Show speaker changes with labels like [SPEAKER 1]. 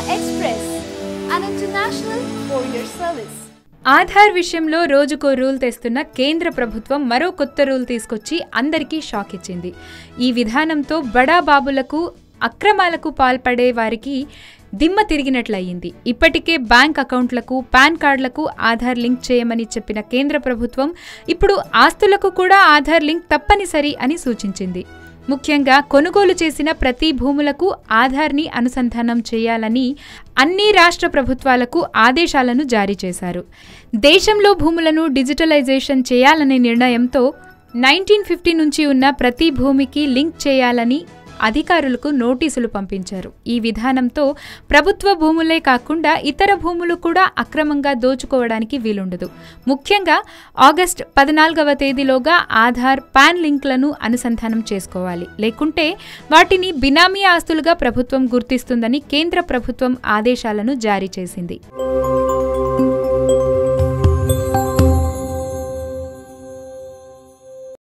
[SPEAKER 1] Express, an international courier service.
[SPEAKER 2] Aadhaar విషయంలో రోజుకో rule తెస్తున్న కేంద్ర ప్రభుత్వం మరో కొత్త రూల్ తీసుకొచ్చి అందరికీ షాక్ ఇచ్చింది. ఈ విధానంతో బడా బాబులకు అక్రమాలకు పాల్పడే వారికి దిమ్మ తిరిగినట్లయింది. ఇప్పటికే బ్యాంక్ అకౌంట్లకు పాన్ కార్డులకు ఆధార్ లింక్ చేయమని చెప్పిన కేంద్ర ప్రభుత్వం ఇప్పుడు ఆస్తులకు కూడా ఆధార్ లింక్ తప్పనిసరి అని సూచించింది. ముఖ్యంగా కొనుగోలు చేసిన ప్రతి భూములకు ఆధార్ని అనుసంధానం చేయాలని అన్ని రాష్ట్ర ప్రభుత్వాలకు ఆదేశాలను జారీ చేశారు. దేశంలో భూములను డిజిటలైజేషన్ చేయాలనే నిర్ణయంతో 1950 నుంచి ఉన్న ప్రతి భూమికి లింక్ చేయాలని అధికారులకు నోటీసులు పంపించారు. ఈ విధానంతో ప్రభుత్వ భూములే కాకుండా ఇతర భూములు కూడా అక్రమంగా దోచుకోవడానికి వీలుండదు. ముఖ్యంగా ఆగస్టు 14వ తేదీలోగా ఆధార్ పాన్ లింక్లను అనుసంధానం చేసుకోవాలి. లేకుంటే వాటిని బినామీ ఆస్తులుగా ప్రభుత్వం గుర్తిస్తుందని కేంద్ర ప్రభుత్వం ఆదేశాలను జారీ చేసింది.